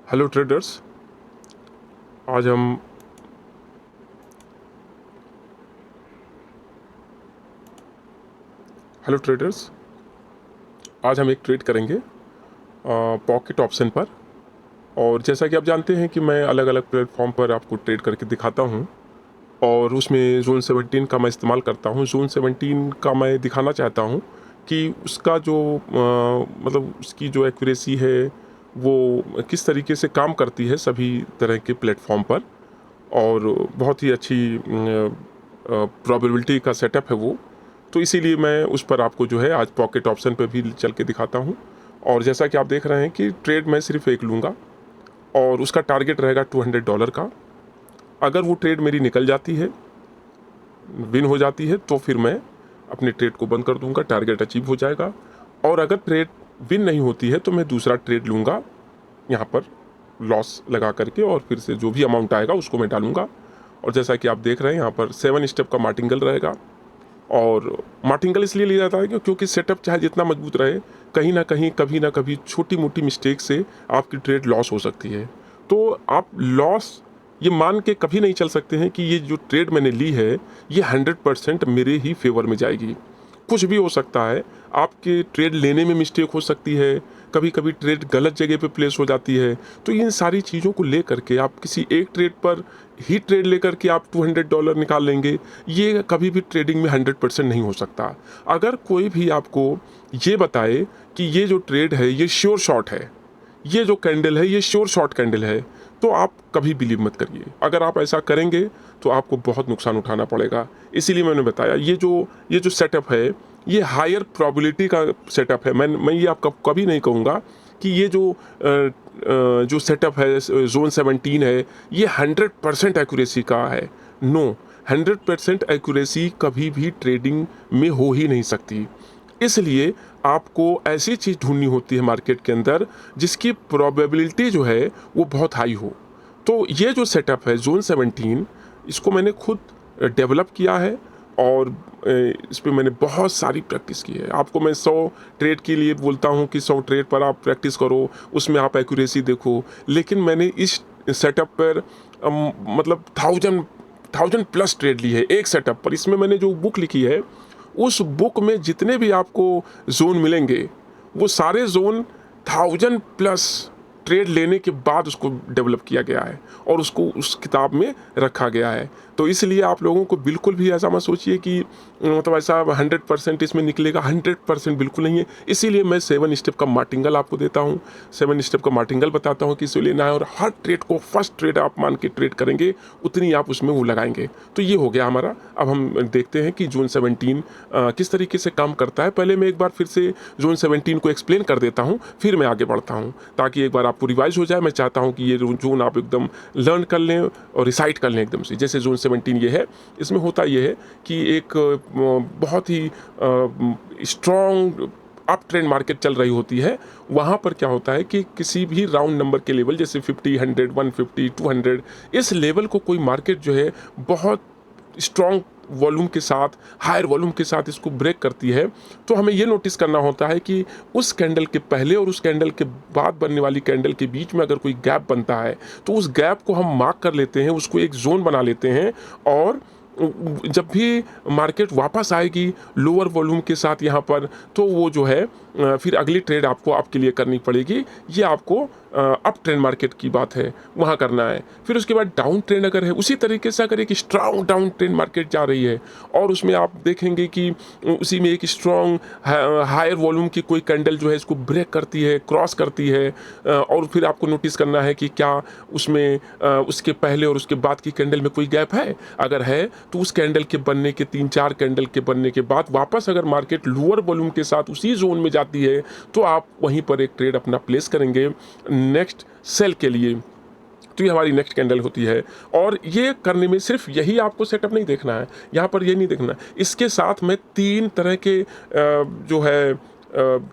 Hello traders. आज हम hello traders आज हम एक ट्रेड करेंगे पॉकेट ऑप्शन पर। और जैसा कि आप जानते हैं कि मैं अलग अलग प्लेटफॉर्म पर आपको ट्रेड करके दिखाता हूं, और उसमें जोन 17 का मैं इस्तेमाल करता हूं। जोन 17 का मैं दिखाना चाहता हूं कि उसका जो मतलब उसकी जो एक्यूरेसी है वो किस तरीके से काम करती है सभी तरह के प्लेटफॉर्म पर। और बहुत ही अच्छी प्रोबेबिलिटी का सेटअप है वो। तो इसीलिए मैं उस पर आपको जो है आज पॉकेट ऑप्शन पे भी चल के दिखाता हूँ। और जैसा कि आप देख रहे हैं कि ट्रेड मैं सिर्फ एक लूँगा और उसका टारगेट रहेगा $200 का। अगर वो ट्रेड मेरी निकल जाती है, विन हो जाती है, तो फिर मैं अपने ट्रेड को बंद कर दूंगा, टारगेट अचीव हो जाएगा। और अगर ट्रेड विन नहीं होती है तो मैं दूसरा ट्रेड लूँगा यहाँ पर लॉस लगा करके, और फिर से जो भी अमाउंट आएगा उसको मैं डालूंगा। और जैसा कि आप देख रहे हैं यहाँ पर 7 स्टेप का मार्टिंगल रहेगा। और मार्टिंगल इसलिए लिया जाता है क्योंकि सेटअप चाहे जितना मजबूत रहे, कहीं ना कहीं कभी ना कभी छोटी मोटी मिस्टेक से आपकी ट्रेड लॉस हो सकती है। तो आप लॉस ये मान के कभी नहीं चल सकते हैं कि ये जो ट्रेड मैंने ली है ये 100% मेरे ही फेवर में जाएगी। कुछ भी हो सकता है, आपके ट्रेड लेने में मिस्टेक हो सकती है, कभी कभी ट्रेड गलत जगह पे प्लेस हो जाती है। तो इन सारी चीज़ों को लेकर के आप किसी एक ट्रेड पर ही ट्रेड लेकर के आप $200 निकाल लेंगे, ये कभी भी ट्रेडिंग में 100% नहीं हो सकता। अगर कोई भी आपको ये बताए कि ये जो ट्रेड है ये श्योर शॉट है, ये जो कैंडल है ये श्योर शॉट कैंडल है, तो आप कभी बिलीव मत करिए। अगर आप ऐसा करेंगे तो आपको बहुत नुकसान उठाना पड़ेगा। इसीलिए मैंने बताया ये जो सेटअप है ये हायर प्रोबेबिलिटी का सेटअप है। मैं ये आपका कभी नहीं कहूँगा कि ये जो सेटअप है जोन 17 है ये 100% एक्यूरेसी का है। नो, 100% एक्यूरेसी कभी भी ट्रेडिंग में हो ही नहीं सकती। इसलिए आपको ऐसी चीज़ ढूंढनी होती है मार्केट के अंदर जिसकी प्रोबेबिलिटी जो है वो बहुत हाई हो। तो ये जो सेटअप है जोन 17, इसको मैंने खुद डेवलप किया है। और इस पर मैंने बहुत सारी प्रैक्टिस की है। आपको मैं 100 ट्रेड के लिए बोलता हूँ कि 100 ट्रेड पर आप प्रैक्टिस करो, उसमें आप एक्यूरेसी देखो। लेकिन मैंने इस सेटअप पर मतलब 1000+ ट्रेड ली है एक सेटअप पर। इसमें मैंने जो बुक लिखी है उस बुक में जितने भी आपको जोन मिलेंगे वो सारे जोन 1000+ ट्रेड लेने के बाद उसको डेवलप किया गया है और उसको उस किताब में रखा गया है। तो इसलिए आप लोगों को बिल्कुल भी ऐसा मत सोचिए कि मतलब ऐसा 100% इसमें निकलेगा, 100% बिल्कुल नहीं है। इसीलिए मैं 7 स्टेप का मार्टिंगल आपको देता हूँ, 7 स्टेप का मार्टिंगल बताता हूँ कि इसे लेना है। और हर ट्रेड को फर्स्ट ट्रेड आप मान के ट्रेड करेंगे उतनी आप उसमें वो लगाएंगे। तो ये हो गया हमारा। अब हम देखते हैं कि जोन 17 किस तरीके से काम करता है। पहले मैं एक बार फिर से जोन 17 को एक्सप्लेन कर देता हूँ, फिर मैं आगे बढ़ता हूँ ताकि एक बार आपको रिवाइज हो जाए। मैं चाहता हूँ कि ये जोन आप एकदम लर्न कर लें और रिसाइट कर लें एकदम से। जैसे जोन 17 ये है, इसमें होता ये है कि एक बहुत ही स्ट्रॉन्ग अप ट्रेंड मार्केट चल रही होती है। वहाँ पर क्या होता है कि किसी भी राउंड नंबर के लेवल जैसे 50, 100, 150, 200, इस लेवल को कोई मार्केट जो है बहुत स्ट्रॉन्ग वॉल्यूम के साथ, हायर वॉल्यूम के साथ इसको ब्रेक करती है, तो हमें ये नोटिस करना होता है कि उस कैंडल के पहले और उस कैंडल के बाद बनने वाली कैंडल के बीच में अगर कोई गैप बनता है तो उस गैप को हम मार्क कर लेते हैं, उसको एक जोन बना लेते हैं। और जब भी मार्केट वापस आएगी लोअर वॉल्यूम के साथ यहाँ पर, तो वो जो है फिर अगली ट्रेड आपको आपके लिए करनी पड़ेगी। ये आपको अप ट्रेंड मार्केट की बात है, वहाँ करना है। फिर उसके बाद डाउन ट्रेंड अगर है, उसी तरीके से अगर एक स्ट्रॉन्ग डाउन ट्रेंड मार्केट जा रही है और उसमें आप देखेंगे कि उसी में एक स्ट्रॉन्ग हायर वॉल्यूम की कोई कैंडल जो है इसको ब्रेक करती है, क्रॉस करती है, और फिर आपको नोटिस करना है कि क्या उसमें उसके पहले और उसके बाद की कैंडल में कोई गैप है। अगर है तो उस कैंडल के बनने के 3-4 कैंडल के बनने के बाद वापस अगर मार्केट लोअर वॉल्यूम के साथ उसी जोन में जाती है तो आप वहीं पर एक ट्रेड अपना प्लेस करेंगे नेक्स्ट सेल के लिए। तो ये हमारी नेक्स्ट कैंडल होती है। और ये करने में सिर्फ यही आपको सेटअप नहीं देखना है, यहाँ पर ये नहीं देखना, इसके साथ मैं 3 तरह के जो है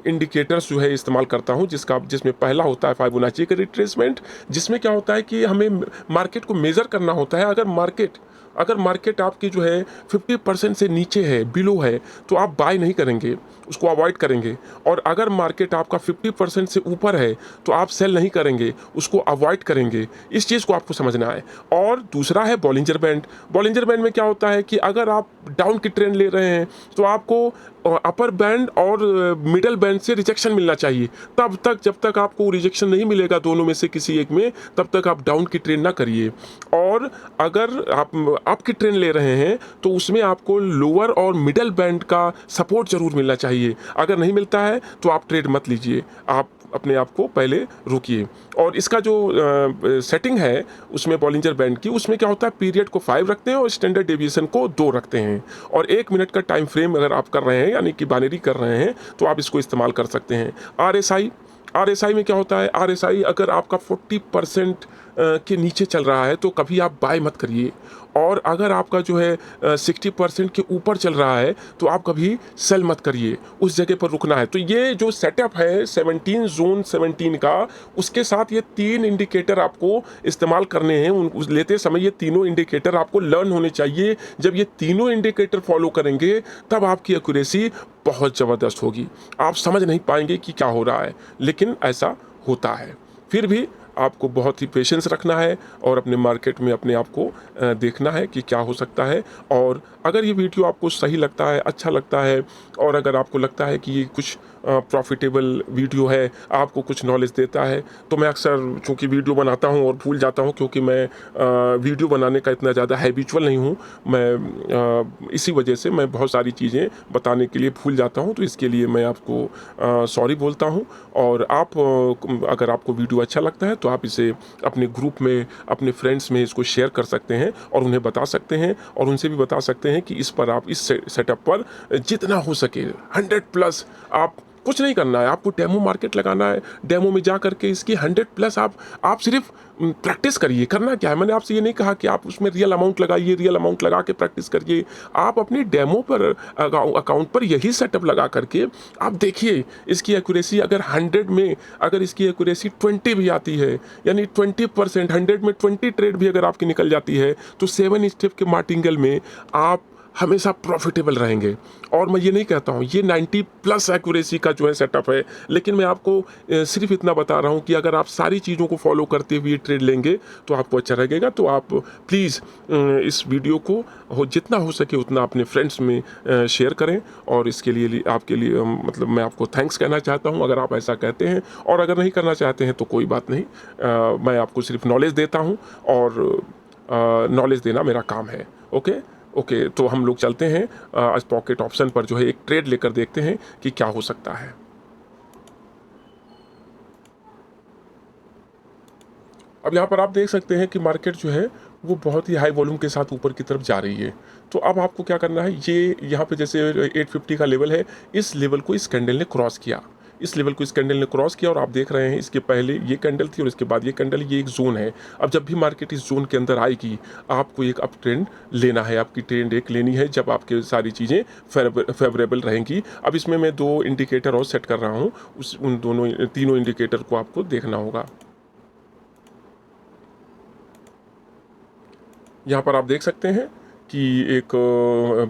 इंडिकेटर्स जो है इस्तेमाल करता हूँ, जिसमें पहला होता है फिबोनाची का रिट्रेसमेंट, जिसमें क्या होता है कि हमें मार्केट को मेज़र करना होता है। अगर मार्केट अगर मार्केट आपकी जो है 50% से नीचे है, बिलो है, तो आप बाय नहीं करेंगे, उसको अवॉइड करेंगे। और अगर मार्केट आपका 50% से ऊपर है तो आप सेल नहीं करेंगे, उसको अवॉइड करेंगे। इस चीज़ को आपको समझना है। और दूसरा है बॉलिंजर बैंड। बॉलिंजर बैंड में क्या होता है कि अगर आप डाउन की ट्रेंड ले रहे हैं तो आपको अपर बैंड और मिडल बैंड से रिजेक्शन मिलना चाहिए। तब तक जब तक आपको रिजेक्शन नहीं मिलेगा दोनों में से किसी एक में, तब तक आप डाउन की ट्रेंड ना करिए। और अगर आप अप की ट्रेंड ले रहे हैं तो उसमें आपको लोअर और मिडल बैंड का सपोर्ट जरूर मिलना चाहिए। अगर नहीं मिलता है तो आप ट्रेड मत लीजिए, आप अपने आप को पहले रोकिए। और इसका जो सेटिंग है उसमें बॉलिंजर बैंड की, उसमें क्या होता है, पीरियड को 5 रखते हैं और स्टैंडर्ड डेविएशन को 2 रखते हैं। और 1 मिनट का टाइम फ्रेम अगर आप कर रहे हैं, यानी कि बाइनरी कर रहे हैं, तो आप इसको इस्तेमाल कर सकते हैं। आरएसआई में क्या होता है, आरएसआई अगर आपका 40% के नीचे चल रहा है तो कभी आप बाय मत करिए। और अगर आपका जो है 60% के ऊपर चल रहा है तो आप कभी सेल मत करिए, उस जगह पर रुकना है। तो ये जो सेटअप है 17 जोन 17 का, उसके साथ ये 3 इंडिकेटर आपको इस्तेमाल करने हैं। उन लेते समय ये तीनों इंडिकेटर आपको लर्न होने चाहिए। जब ये तीनों इंडिकेटर फॉलो करेंगे तब आपकी एक्यूरेसी बहुत ज़बरदस्त होगी। आप समझ नहीं पाएंगे कि क्या हो रहा है, लेकिन ऐसा होता है। फिर भी आपको बहुत ही पेशेंस रखना है और अपने मार्केट में अपने आप को देखना है कि क्या हो सकता है। और अगर ये वीडियो आपको सही लगता है, अच्छा लगता है, और अगर आपको लगता है कि ये कुछ प्रॉफिटेबल वीडियो है, आपको कुछ नॉलेज देता है, तो मैं अक्सर चूँकि वीडियो बनाता हूँ और भूल जाता हूँ, क्योंकि मैं वीडियो बनाने का इतना ज़्यादा हैबिचुअल नहीं हूँ। मैं इसी वजह से मैं बहुत सारी चीज़ें बताने के लिए भूल जाता हूँ, तो इसके लिए मैं आपको सॉरी बोलता हूँ। और आप अगर आपको वीडियो अच्छा लगता है तो आप इसे अपने ग्रुप में, अपने फ्रेंड्स में इसको शेयर कर सकते हैं और उन्हें बता सकते हैं, और उनसे भी बता सकते हैं कि इस पर आप इस सेटअप पर जितना हो सके 100+ आप कुछ नहीं करना है, आपको डेमो मार्केट लगाना है। डेमो में जा करके इसकी 100+ आप सिर्फ प्रैक्टिस करिए। करना क्या है, मैंने आपसे ये नहीं कहा कि आप उसमें रियल अमाउंट लगाइए, रियल अमाउंट लगा के प्रैक्टिस करिए। आप अपने डेमो पर अकाउंट पर यही सेटअप लगा करके आप देखिए इसकी एक्यूरेसी। अगर 100 में अगर इसकी एक्यूरेसी 20 भी आती है, यानी 20%, 100 में 20 ट्रेड भी अगर आपकी निकल जाती है, तो 7 स्टेप के मार्टिंगल में आप हमेशा प्रॉफिटेबल रहेंगे। और मैं ये नहीं कहता हूँ ये 90+ एक्यूरेसी का जो है सेटअप है, लेकिन मैं आपको सिर्फ इतना बता रहा हूँ कि अगर आप सारी चीज़ों को फॉलो करते हुए ट्रेड लेंगे तो आपको अच्छा लगेगा। तो आप प्लीज़ इस वीडियो को जितना हो सके उतना अपने फ्रेंड्स में शेयर करें। और इसके लिए आपके लिए मतलब मैं आपको थैंक्स कहना चाहता हूँ अगर आप ऐसा कहते हैं। और अगर नहीं करना चाहते हैं तो कोई बात नहीं, मैं आपको सिर्फ नॉलेज देता हूँ और नॉलेज देना मेरा काम है। ओके, तो हम लोग चलते हैं आज पॉकेट ऑप्शन पर जो है एक ट्रेड लेकर देखते हैं कि क्या हो सकता है। अब यहाँ पर आप देख सकते हैं कि मार्केट जो है वो बहुत ही हाई वॉल्यूम के साथ ऊपर की तरफ जा रही है। तो अब आपको क्या करना है, ये यहाँ पे जैसे 850 का लेवल है, इस लेवल को इस कैंडल ने क्रॉस किया, इस लेवल को इस कैंडल ने क्रॉस किया। और आप देख रहे हैं इसके पहले ये कैंडल थी और इसके बाद ये कैंडल, ये एक जोन है। अब जब भी मार्केट इस जोन के अंदर आएगी आपको एक अप ट्रेंड लेना है, आपकी ट्रेंड एक लेनी है जब आपके सारी चीज़ें फेवरेबल रहेंगी। अब इसमें मैं 2 इंडिकेटर और सेट कर रहा हूँ, उन तीनों इंडिकेटर को आपको देखना होगा। यहाँ पर आप देख सकते हैं कि एक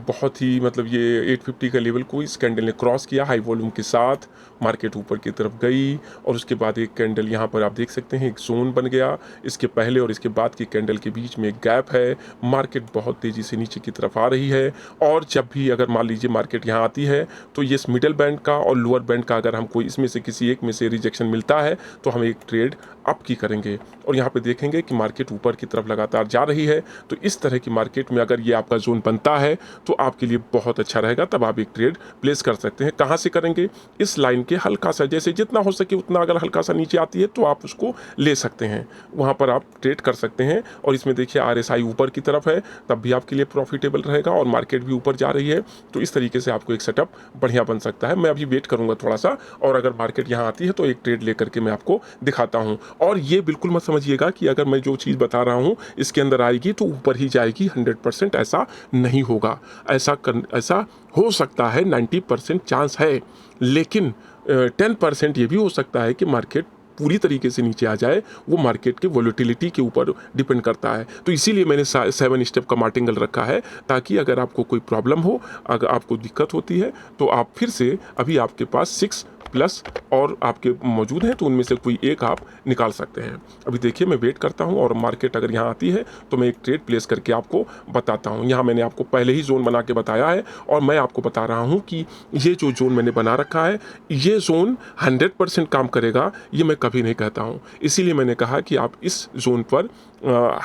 बहुत ही मतलब ये 850 का लेवल को इस कैंडल ने क्रॉस किया हाई वॉल्यूम के साथ, मार्केट ऊपर की तरफ गई। और उसके बाद एक कैंडल यहाँ पर आप देख सकते हैं एक जोन बन गया, इसके पहले और इसके बाद की कैंडल के बीच में एक गैप है। मार्केट बहुत तेज़ी से नीचे की तरफ आ रही है। और जब भी अगर मान लीजिए मार्केट यहाँ आती है तो ये मिडिल बैंड का और लोअर बैंड का अगर हमको इसमें से किसी एक में से रिजेक्शन मिलता है तो हम एक ट्रेड अप की करेंगे। और यहाँ पे देखेंगे कि मार्केट ऊपर की तरफ लगातार जा रही है। तो इस तरह की मार्केट में अगर ये आपका जोन बनता है तो आपके लिए बहुत अच्छा रहेगा, तब आप एक ट्रेड प्लेस कर सकते हैं। कहाँ से करेंगे, इस लाइन के हल्का सा, जैसे जितना हो सके उतना अगर हल्का सा नीचे आती है तो आप उसको ले सकते हैं, वहाँ पर आप ट्रेड कर सकते हैं। और इसमें देखिए RSI ऊपर की तरफ है, तब भी आपके लिए प्रॉफिटेबल रहेगा और मार्केट भी ऊपर जा रही है। तो इस तरीके से आपको एक सेटअप बढ़िया बन सकता है। मैं अभी वेट करूँगा थोड़ा सा, और अगर मार्केट यहाँ आती है तो एक ट्रेड लेकर के मैं आपको दिखाता हूँ। और ये बिल्कुल मत समझिएगा कि अगर मैं जो चीज़ बता रहा हूँ इसके अंदर आएगी तो ऊपर ही जाएगी, 100% ऐसा नहीं होगा। ऐसा हो सकता है, 90% चांस है, लेकिन 10% ये भी हो सकता है कि मार्केट पूरी तरीके से नीचे आ जाए वो मार्केट के वोलेटिलिटी के ऊपर डिपेंड करता है। तो इसीलिए मैंने 7 स्टेप का मार्टिंगल रखा है, ताकि अगर आपको कोई प्रॉब्लम हो, अगर आपको दिक्कत होती है तो आप फिर से, अभी आपके पास 6 प्लस और आपके मौजूद हैं तो उनमें से कोई एक आप निकाल सकते हैं। अभी देखिए मैं वेट करता हूं और मार्केट अगर यहां आती है तो मैं एक ट्रेड प्लेस करके आपको बताता हूं। यहां मैंने आपको पहले ही जोन बना के बताया है और मैं आपको बता रहा हूं कि ये जो जोन मैंने बना रखा है ये जोन 100% काम करेगा, ये मैं कभी नहीं कहता हूं। इसीलिए मैंने कहा कि आप इस जोन पर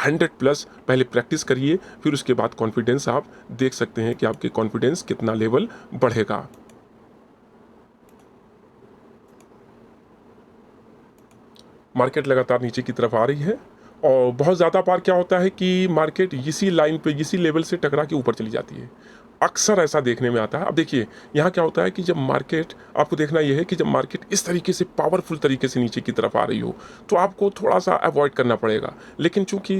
100 प्लस पहले प्रैक्टिस करिए, फिर उसके बाद कॉन्फिडेंस आप देख सकते हैं कि आपके कॉन्फिडेंस कितना लेवल बढ़ेगा। मार्केट लगातार नीचे की तरफ आ रही है और बहुत ज़्यादा बार क्या होता है कि मार्केट इसी लाइन पे, इसी लेवल से टकरा के ऊपर चली जाती है। अक्सर ऐसा देखने में आता है। अब देखिए यहाँ क्या होता है कि जब मार्केट, आपको देखना यह है कि जब मार्केट इस तरीके से पावरफुल तरीके से नीचे की तरफ आ रही हो तो आपको थोड़ा सा अवॉइड करना पड़ेगा। लेकिन चूंकि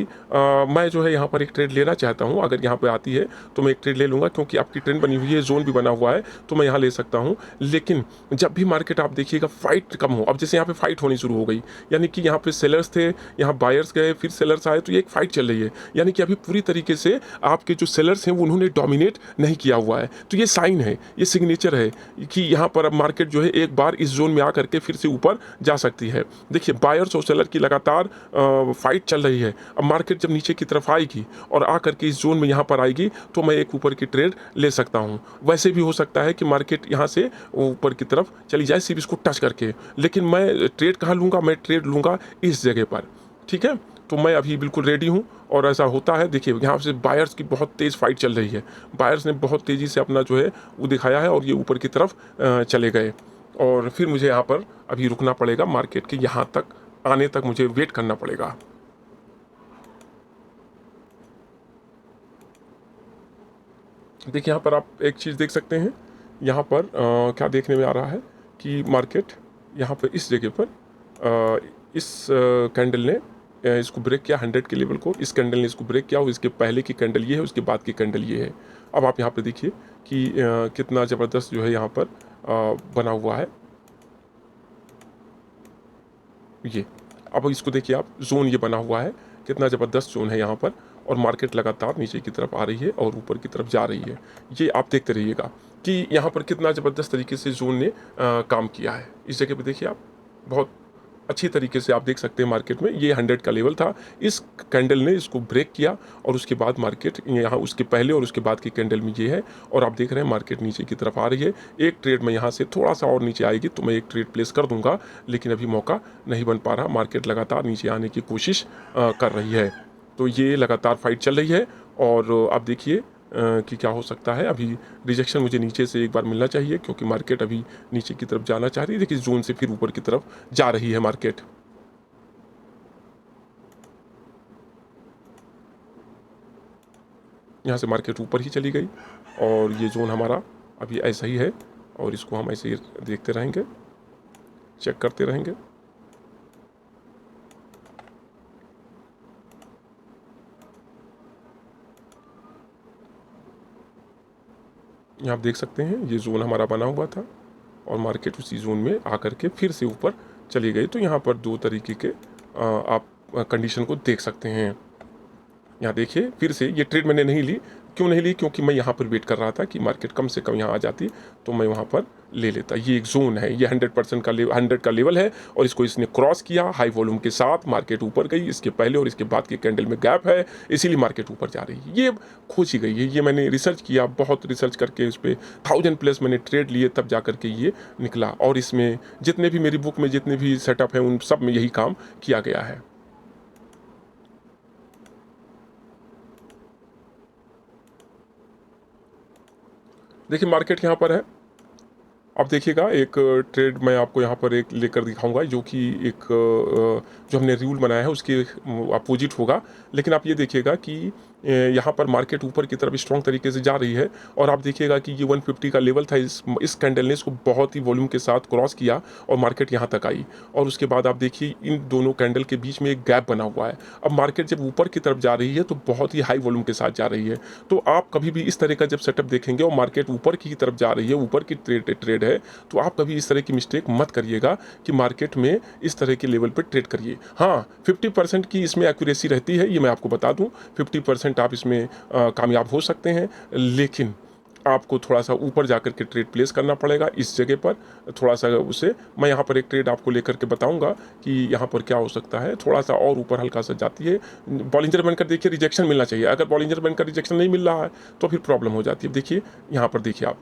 मैं जो है यहाँ पर एक ट्रेड लेना चाहता हूँ, अगर यहाँ पर आती है तो मैं एक ट्रेड ले लूँगा, क्योंकि आपकी ट्रेंड बनी हुई है, जोन भी बना हुआ है, तो मैं यहाँ ले सकता हूँ। लेकिन जब भी मार्केट आप देखिएगा फाइट कम हो, अब जैसे यहाँ पे फाइट होनी शुरू हो गई, यानी कि यहाँ पे सेलर्स थे, यहाँ बायर्स गए, फिर सेलर्स आए, तो ये एक फाइट चल रही है। यानी कि अभी पूरी तरीके से आपके जो सेलर्स हैं वो उन्होंने डोमिनेट नहीं किया हुआ है। तो ये साइन है, ये सिग्नेचर है कि यहाँ पर अब मार्केट जो है एक बार इस जोन में आकर के फिर से ऊपर जा सकती है। देखिए बायर्स और सेलर की लगातार फाइट चल रही है। अब मार्केट जब नीचे की तरफ आएगी और आकर के इस जोन में यहाँ पर आएगी तो मैं एक ऊपर की ट्रेड ले सकता हूँ। वैसे भी हो सकता है कि मार्केट यहाँ से ऊपर की तरफ चली जाए सिर्फ इसको टच करके, लेकिन मैं ट्रेड कहाँ लूँगा, मैं ट्रेड लूँगा इस जगह पर। ठीक है, तो मैं अभी बिल्कुल रेडी हूँ और ऐसा होता है। देखिए यहाँ से बायर्स की बहुत तेज़ फाइट चल रही है, बायर्स ने बहुत तेज़ी से अपना जो है वो दिखाया है और ये ऊपर की तरफ चले गए और फिर मुझे यहाँ पर अभी रुकना पड़ेगा, मार्केट के यहाँ तक आने तक मुझे वेट करना पड़ेगा। देखिए यहाँ पर आप एक चीज़ देख सकते हैं, यहाँ पर क्या देखने में आ रहा है कि मार्केट यहाँ पर इस जगह पर इस कैंडल ने इसको ब्रेक किया 100 के लेवल को, इस कैंडल ने इसको ब्रेक किया और इसके पहले की कैंडल ये है, उसके बाद की कैंडल ये है। अब आप यहाँ पे देखिए कि कितना ज़बरदस्त जो है यहाँ पर बना हुआ है ये। अब इसको देखिए आप, जोन ये बना हुआ है, कितना ज़बरदस्त जोन है यहाँ पर, और मार्केट लगातार नीचे की तरफ आ रही है और ऊपर की तरफ जा रही है। ये आप देखते रहिएगा कि यहाँ पर कितना ज़बरदस्त तरीके से जोन ने काम किया है। इस जगह पे देखिए आप, बहुत अच्छी तरीके से आप देख सकते हैं मार्केट में ये 100 का लेवल था, इस कैंडल ने इसको ब्रेक किया और उसके बाद मार्केट यहाँ, उसके पहले और उसके बाद की कैंडल में ये है और आप देख रहे हैं मार्केट नीचे की तरफ आ रही है। एक ट्रेड में यहाँ से थोड़ा सा और नीचे आएगी तो मैं एक ट्रेड प्लेस कर दूंगा, लेकिन अभी मौका नहीं बन पा रहा। मार्केट लगातार नीचे आने की कोशिश कर रही है, तो ये लगातार फाइट चल रही है और आप देखिए कि क्या हो सकता है। अभी रिजेक्शन मुझे नीचे से एक बार मिलना चाहिए, क्योंकि मार्केट अभी नीचे की तरफ जाना चाह रही है। देखिए जोन से फिर ऊपर की तरफ जा रही है मार्केट। यहाँ से मार्केट ऊपर ही चली गई और ये जोन हमारा अभी ऐसा ही है और इसको हम ऐसे ही देखते रहेंगे, चेक करते रहेंगे। यहाँ आप देख सकते हैं ये जोन हमारा बना हुआ था और मार्केट उसी जोन में आकर के फिर से ऊपर चली गई। तो यहाँ पर दो तरीके के आप कंडीशन को देख सकते हैं। यहाँ देखिए फिर से ये ट्रेड मैंने नहीं ली, क्यों नहीं ली, क्योंकि मैं यहाँ पर वेट कर रहा था कि मार्केट कम से कम यहाँ आ जाती तो मैं वहाँ पर ले लेता। ये एक जोन है, ये 100% का 100 का लेवल है और इसको इसने क्रॉस किया हाई वॉल्यूम के साथ, मार्केट ऊपर गई। इसके पहले और इसके बाद के कैंडल में गैप है, इसीलिए मार्केट ऊपर जा रही है। ये खोजी गई है, ये मैंने रिसर्च किया, बहुत रिसर्च करके इस पर 1000+ मैंने ट्रेड लिए, तब जा करके ये निकला। और इसमें जितने भी मेरी बुक में जितने भी सेटअप हैं उन सब में यही काम किया गया है। देखिए मार्केट यहाँ पर है, अब देखिएगा एक ट्रेड मैं आपको यहाँ पर एक लेकर दिखाऊंगा जो कि एक जो हमने रूल बनाया है उसके अपोजिट होगा। लेकिन आप ये देखिएगा कि यहाँ पर मार्केट ऊपर की तरफ स्ट्रॉन्ग तरीके से जा रही है और आप देखिएगा कि ये 150 का लेवल था, इस कैंडल ने इसको बहुत ही वॉल्यूम के साथ क्रॉस किया और मार्केट यहाँ तक आई और उसके बाद आप देखिए इन दोनों कैंडल के बीच में एक गैप बना हुआ है। अब मार्केट जब ऊपर की तरफ जा रही है तो बहुत ही हाई वॉल्यूम के साथ जा रही है। तो आप कभी भी इस तरह का जब सेटअप देखेंगे और मार्केट ऊपर की तरफ जा रही है, ऊपर की ट्रेड है, तो आप कभी इस तरह की मिस्टेक मत करिएगा कि मार्केट में इस तरह के लेवल पर ट्रेड करिए। हाँ, 50% की इसमें एक्यूरेसी रहती है, ये मैं आपको बता दूं। 50% आप इसमें कामयाब हो सकते हैं, लेकिन आपको थोड़ा सा ऊपर जाकर के ट्रेड प्लेस करना पड़ेगा। इस जगह पर थोड़ा सा उसे मैं यहाँ पर एक ट्रेड आपको लेकर के बताऊंगा कि यहाँ पर क्या हो सकता है। थोड़ा सा और ऊपर हल्का सा जाती है, बॉलिंजर बैंड का देखिए रिजेक्शन मिलना चाहिए। अगर बॉलिंजर बैंड का रिजेक्शन नहीं मिल रहा है तो फिर प्रॉब्लम हो जाती है। देखिए यहाँ पर देखिए आप,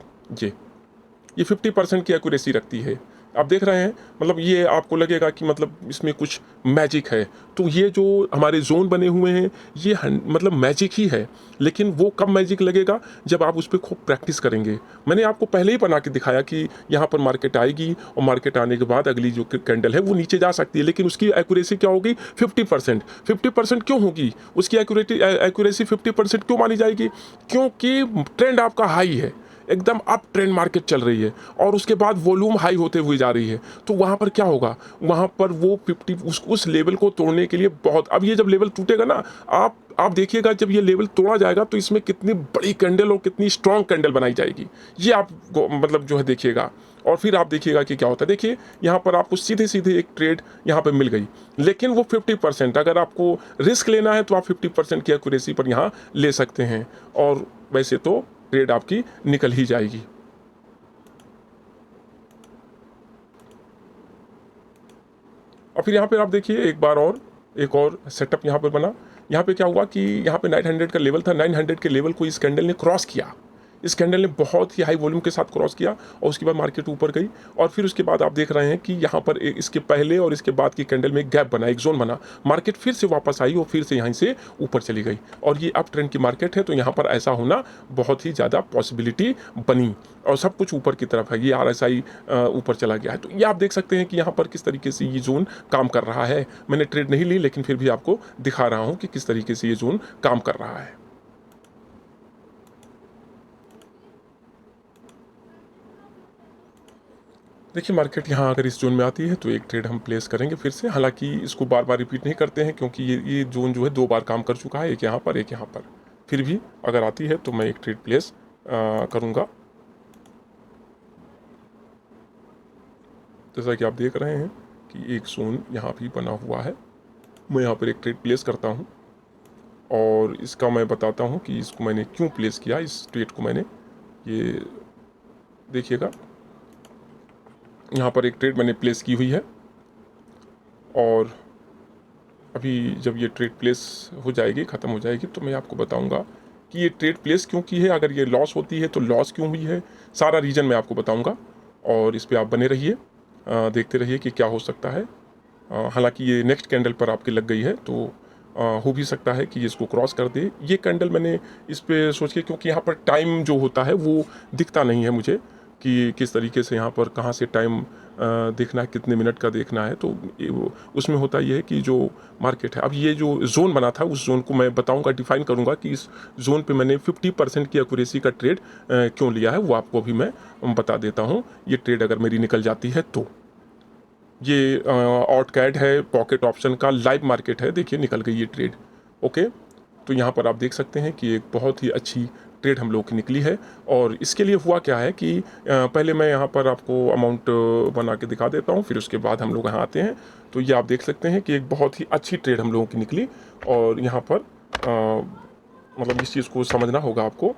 ये 50% की एक्यूरेसी रखती है। आप देख रहे हैं, मतलब ये आपको लगेगा कि मतलब इसमें कुछ मैजिक है। तो ये जो हमारे जोन बने हुए हैं ये मतलब मैजिक ही है, लेकिन वो कब मैजिक लगेगा जब आप उस पर खूब प्रैक्टिस करेंगे। मैंने आपको पहले ही बना के दिखाया कि यहाँ पर मार्केट आएगी और मार्केट आने के बाद अगली जो कैंडल है वो नीचे जा सकती है, लेकिन उसकी एक्यूरेसी क्या होगी? 50%। 50% क्यों होगी उसकी एक्यूरेसी? 50% क्यों मानी जाएगी? क्योंकि ट्रेंड आपका हाई है, एकदम अप ट्रेंड मार्केट चल रही है और उसके बाद वॉल्यूम हाई होते हुए जा रही है। तो वहाँ पर क्या होगा? वहाँ पर वो 50 उस लेवल को तोड़ने के लिए बहुत, अब ये जब लेवल टूटेगा ना, आप देखिएगा जब ये लेवल तोड़ा जाएगा तो इसमें कितनी बड़ी कैंडल और कितनी स्ट्रॉन्ग कैंडल बनाई जाएगी, ये आप मतलब जो है देखिएगा। और फिर आप देखिएगा कि क्या होता है। देखिए यहाँ पर आपको सीधे सीधे एक ट्रेड यहाँ पर मिल गई, लेकिन वो 50%। अगर आपको रिस्क लेना है तो आप 50% की एक्यूरेसी पर यहाँ ले सकते हैं और वैसे तो ट्रेड आपकी निकल ही जाएगी। और फिर यहाँ पे आप देखिए एक बार और एक और सेटअप यहाँ पर बना। यहाँ पे क्या हुआ कि यहाँ पे 900 का लेवल था, 900 के लेवल को इस कैंडल ने क्रॉस किया। इस कैंडल ने बहुत ही हाई वॉल्यूम के साथ क्रॉस किया और उसके बाद मार्केट ऊपर गई और फिर उसके बाद आप देख रहे हैं कि यहाँ पर इसके पहले और इसके बाद की कैंडल में एक गैप बना, एक जोन बना। मार्केट फिर से वापस आई और फिर से यहाँ से ऊपर चली गई और ये अप ट्रेंड की मार्केट है, तो यहाँ पर ऐसा होना बहुत ही ज़्यादा पॉसिबिलिटी बनी और सब कुछ ऊपर की तरफ है। ये RSI ऊपर चला गया है। तो ये आप देख सकते हैं कि यहाँ पर किस तरीके से ये जोन काम कर रहा है। मैंने ट्रेड नहीं ली, लेकिन फिर भी आपको दिखा रहा हूँ कि किस तरीके से ये जोन काम कर रहा है। देखिए मार्केट यहाँ अगर इस जोन में आती है तो एक ट्रेड हम प्लेस करेंगे फिर से। हालांकि इसको बार बार रिपीट नहीं करते हैं क्योंकि ये जोन जो है 2 बार काम कर चुका है, एक यहाँ पर एक यहाँ पर। फिर भी अगर आती है तो मैं एक ट्रेड प्लेस करूँगा। जैसा कि आप देख रहे हैं कि एक जोन यहाँ भी बना हुआ है, मैं यहाँ पर एक ट्रेड प्लेस करता हूँ और इसका मैं बताता हूँ कि इसको मैंने क्यों प्लेस किया। इस ट्रेड को मैंने, ये देखिएगा यहाँ पर एक ट्रेड मैंने प्लेस की हुई है और अभी जब ये ट्रेड प्लेस हो जाएगी, ख़त्म हो जाएगी, तो मैं आपको बताऊंगा कि ये ट्रेड प्लेस क्यों की है। अगर ये लॉस होती है तो लॉस क्यों हुई है, सारा रीज़न मैं आपको बताऊंगा और इस पर आप बने रहिए, देखते रहिए कि क्या हो सकता है। हालांकि ये नेक्स्ट कैंडल पर आपके लग गई है तो हो भी सकता है कि ये इसको क्रॉस कर दे। ये कैंडल मैंने इस पे सोच के, क्योंकि यहाँ पर टाइम जो होता है वो दिखता नहीं है मुझे कि किस तरीके से यहाँ पर कहाँ से टाइम देखना है, कितने मिनट का देखना है। तो उसमें होता ये है कि जो मार्केट है, अब ये जो जोन बना था उस जोन को मैं बताऊंगा, डिफाइन करूंगा कि इस जोन पे मैंने 50% की एक्यूरेसी का ट्रेड क्यों लिया है, वो आपको अभी मैं बता देता हूँ। ये ट्रेड अगर मेरी निकल जाती है तो ये ऑटकैड है, पॉकेट ऑप्शन का लाइव मार्केट है। देखिए निकल गई ये ट्रेड। ओके, तो यहाँ पर आप देख सकते हैं कि एक बहुत ही अच्छी ट्रेड हम लोग की निकली है। और इसके लिए हुआ क्या है कि पहले मैं यहाँ पर आपको अमाउंट बना के दिखा देता हूँ, फिर उसके बाद हम लोग यहाँ आते हैं। तो ये आप देख सकते हैं कि एक बहुत ही अच्छी ट्रेड हम लोगों की निकली और यहाँ पर मतलब इस चीज़ को समझना होगा आपको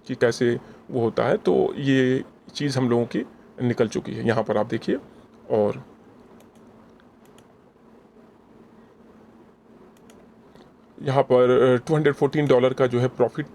कि कैसे वो होता है। तो ये चीज़ हम लोगों की निकल चुकी है, यहाँ पर आप देखिए। और यहाँ पर $214 का जो है प्रॉफिट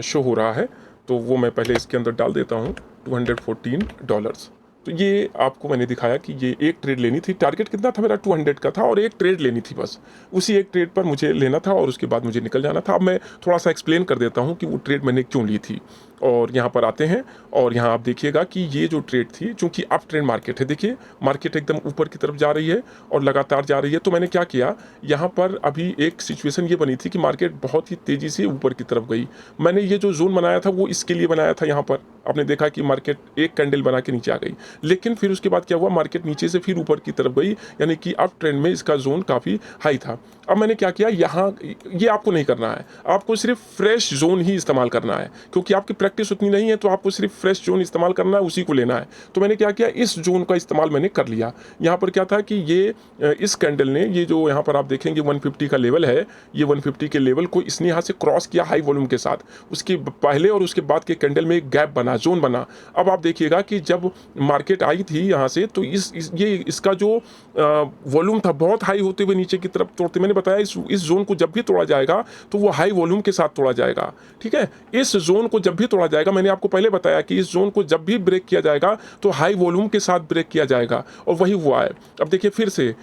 शो हो रहा है, तो वो मैं पहले इसके अंदर डाल देता हूँ, $214। तो ये आपको मैंने दिखाया कि ये एक ट्रेड लेनी थी। टारगेट कितना था मेरा? 200 का था और एक ट्रेड लेनी थी, बस उसी एक ट्रेड पर मुझे लेना था और उसके बाद मुझे निकल जाना था। अब मैं थोड़ा सा एक्सप्लेन कर देता हूँ कि वो ट्रेड मैंने क्यों ली थी। और यहाँ पर आते हैं और यहाँ आप देखिएगा कि ये जो ट्रेड थी, चूँकि अप ट्रेंड मार्केट है, देखिए मार्केट एकदम ऊपर की तरफ जा रही है और लगातार जा रही है। तो मैंने क्या किया, यहाँ पर अभी एक सिचुएशन ये बनी थी कि मार्केट बहुत ही तेज़ी से ऊपर की तरफ गई। मैंने ये जो जोन बनाया था वो इसके लिए बनाया था। यहाँ पर आपने देखा कि मार्केट एक कैंडल बना के नीचे आ गई, लेकिन फिर उसके बाद क्या हुआ, मार्केट नीचे से फिर ऊपर की तरफ गई, यानी कि अप ट्रेंड में इसका जोन काफ़ी हाई था। अब मैंने क्या किया, यहाँ ये आपको नहीं करना है, आपको सिर्फ फ्रेश जोन ही इस्तेमाल करना है, क्योंकि आपकी प्रैक्टिस उतनी नहीं है, तो आपको सिर्फ फ्रेश जोन इस्तेमाल करना है, उसी को लेना है। तो मैंने क्या किया, इस जोन का इस्तेमाल मैंने कर लिया। यहाँ पर क्या था कि ये इस कैंडल ने, ये जो यहाँ पर आप देखेंगे 150 का लेवल है, ये 150 के लेवल को इसने यहाँ से क्रॉस किया हाई वॉल्यूम के साथ। उसके पहले और उसके बाद के कैंडल में एक गैप बना, जोन बना। अब आप देखिएगा कि जब मार्केट आई थी यहाँ से, तो इसका जो वॉल्यूम था बहुत हाई होते हुए नीचे की तरफ तोड़ते, मैंने बताया इस जोन को जब भी तोड़ा जाएगा तो वो हाई वॉल्यूम के साथ तोड़ा जाएगा। ठीक है, इस जोन को जब भी तोड़ा जाएगा, मैंने आपको पहले बताया कि इस जोन को जब भी ब्रेक किया जाएगा तो हाई वॉल्यूम के साथ ब्रेक किया जाएगा, और वही हुआ है। अब देखिए फिर से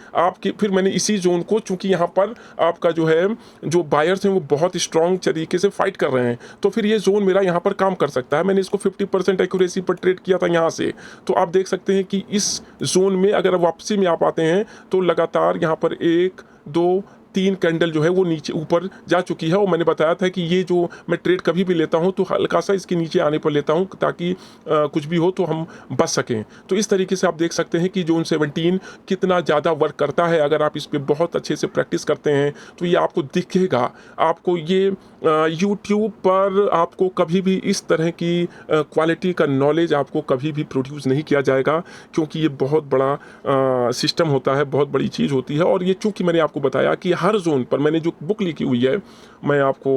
फिर मैंने इसी जोन को, चूंकि यहाँ पर आपका जो है, जो बायर्स हैं वो बहुत स्ट्रांग तरीके से फाइट कर रहे हैं, तो फिर ये जोन मेरा यहाँ पर काम कर सकता है। मैंने इसको 50% एक्यूरेसी पर ट्रेड किया था यहाँ से। तो आप देख सकते हैं कि इस जोन में अगर वापसी में आप आते हैं तो लगातार यहाँ पर 1 2 3 कैंडल जो है वो नीचे ऊपर जा चुकी है। और मैंने बताया था कि ये जो मैं ट्रेड कभी भी लेता हूँ तो हल्का सा इसके नीचे आने पर लेता हूँ, ताकि कुछ भी हो तो हम बच सकें। तो इस तरीके से आप देख सकते हैं कि जोन 17 कितना ज़्यादा वर्क करता है। अगर आप इस पर बहुत अच्छे से प्रैक्टिस करते हैं तो ये आपको दिखेगा। आपको ये यूट्यूब पर आपको कभी भी इस तरह की क्वालिटी का नॉलेज आपको कभी भी प्रोड्यूस नहीं किया जाएगा, क्योंकि ये बहुत बड़ा सिस्टम होता है, बहुत बड़ी चीज़ होती है। और ये चूँकि मैंने आपको बताया कि हर जोन पर मैंने जो बुक लिखी हुई है, मैं आपको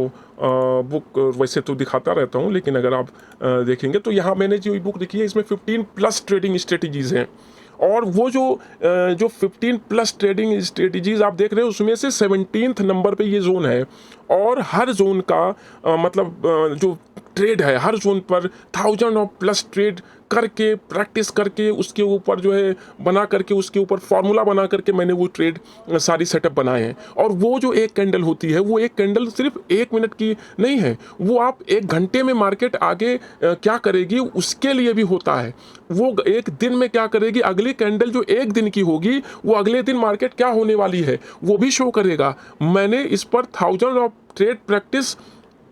बुक वैसे तो दिखाता रहता हूँ, लेकिन अगर आप देखेंगे तो यहाँ मैंने जो बुक लिखी है इसमें 15+ ट्रेडिंग स्ट्रेटजीज़ हैं। और वो जो 15+ ट्रेडिंग स्ट्रेटजीज़ आप देख रहे हो उसमें से 17th नंबर पे ये जोन है। और हर जोन का मतलब जो ट्रेड है, हर जोन पर 1000+ ट्रेड करके, प्रैक्टिस करके, उसके ऊपर जो है बना करके, उसके ऊपर फार्मूला बना करके मैंने वो ट्रेड सारी सेटअप बनाए हैं। और वो जो एक कैंडल होती है, वो एक कैंडल सिर्फ 1 मिनट की नहीं है, वो आप 1 घंटे में मार्केट आगे क्या करेगी उसके लिए भी होता है। वो 1 दिन में क्या करेगी, अगली कैंडल जो 1 दिन की होगी वो अगले दिन मार्केट क्या होने वाली है वो भी शो करेगा। मैंने इस पर 1000 ट्रेड प्रैक्टिस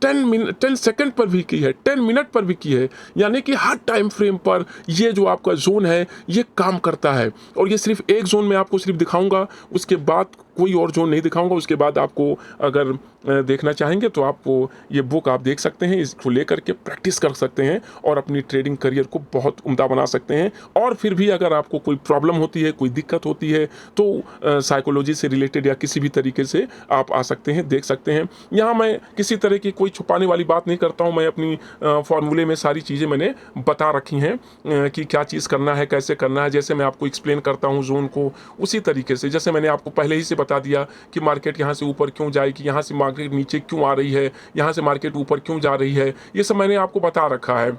10 सेकंड पर भी की है, 10 मिनट पर भी की है। यानी कि हर टाइम फ्रेम पर ये जो आपका जोन है ये काम करता है। और ये सिर्फ एक जोन में आपको सिर्फ दिखाऊंगा, उसके बाद कोई और जोन नहीं दिखाऊंगा। उसके बाद आपको अगर देखना चाहेंगे तो आपको ये बुक आप देख सकते हैं, इसको लेकर के प्रैक्टिस कर सकते हैं और अपनी ट्रेडिंग करियर को बहुत उम्दा बना सकते हैं। और फिर भी अगर आपको कोई प्रॉब्लम होती है, कोई दिक्कत होती है, तो साइकोलॉजी से रिलेटेड या किसी भी तरीके से आप आ सकते हैं, देख सकते हैं। यहाँ मैं किसी तरह की कोई छुपाने वाली बात नहीं करता हूँ। मैं अपनी फॉर्मूले में सारी चीज़ें मैंने बता रखी हैं कि क्या चीज़ करना है, कैसे करना है। जैसे मैं आपको एक्सप्लेन करता हूँ जोन को, उसी तरीके से जैसे मैंने आपको पहले ही से बता दिया कि मार्केट यहाँ से ऊपर क्यों जाएगी, यहाँ से मार्केट नीचे क्यों आ रही है, यहाँ से मार्केट ऊपर क्यों जा रही है, ये सब मैंने आपको बता रखा है।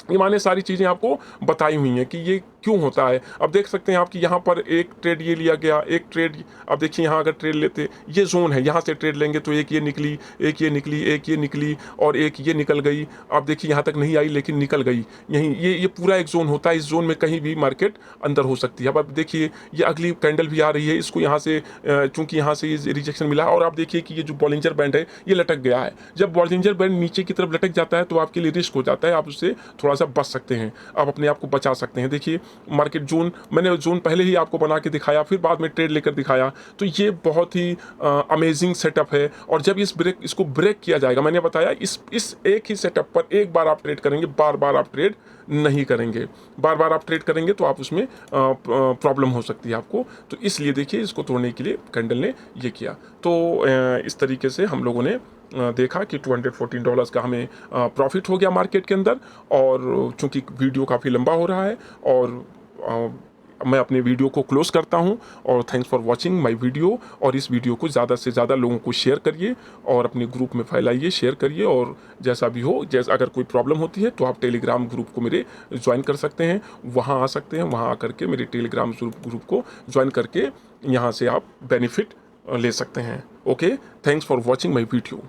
ये मैंने सारी चीज़ें आपको बताई हुई हैं कि ये क्यों होता है। अब देख सकते हैं आप कि यहाँ पर एक ट्रेड ये लिया गया, एक ट्रेड, अब देखिए यहाँ अगर ट्रेड लेते, ये जोन है, यहाँ से ट्रेड लेंगे तो एक ये निकली, एक ये निकली, एक ये निकली और एक ये निकल गई। आप देखिए यहाँ तक नहीं आई लेकिन निकल गई। यहीं ये पूरा एक जोन होता है। इस जोन में कहीं भी मार्केट अंदर हो सकती है। अब देखिए ये अगली कैंडल भी आ रही है, इसको यहाँ से चूंकि यहाँ से ये रिजेक्शन मिला और आप देखिए कि ये जो बॉलिंजर बैंड है ये लटक गया है। जब बॉलिंजर बैंड नीचे की तरफ लटक जाता है तो आपके लिए रिस्क हो जाता है, आप उससे थोड़ा सा बच सकते हैं, आप अपने आप को बचा सकते हैं। देखिए मार्केट जोन, मैंने जोन पहले ही आपको बना के दिखाया, फिर बाद में ट्रेड लेकर दिखाया। तो ये बहुत ही अमेजिंग सेटअप है। और जब इसको ब्रेक किया जाएगा, मैंने बताया इस एक ही सेटअप पर एक बार आप ट्रेड करेंगे, बार बार आप ट्रेड नहीं करेंगे। बार बार आप ट्रेड करेंगे तो आप उसमें प्रॉब्लम हो सकती है आपको। तो इसलिए देखिए इसको तोड़ने के लिए कैंडल ने ये किया। तो इस तरीके से हम लोगों ने देखा कि $214 का हमें प्रॉफिट हो गया मार्केट के अंदर। और चूंकि वीडियो काफ़ी लंबा हो रहा है और मैं अपने वीडियो को क्लोज करता हूं। और thanks for watching my video. और इस वीडियो को ज़्यादा से ज़्यादा लोगों को शेयर करिए और अपने ग्रुप में फैलाइए, शेयर करिए। और जैसा भी हो, जैसा अगर कोई प्रॉब्लम होती है तो आप टेलीग्राम ग्रुप को मेरे ज्वाइन कर सकते हैं, वहाँ आ सकते हैं, वहाँ आकर के मेरे टेलीग्राम ग्रुप को ज्वाइन करके यहाँ से आप बेनिफिट ले सकते हैं। Okay, thanks for watching my video.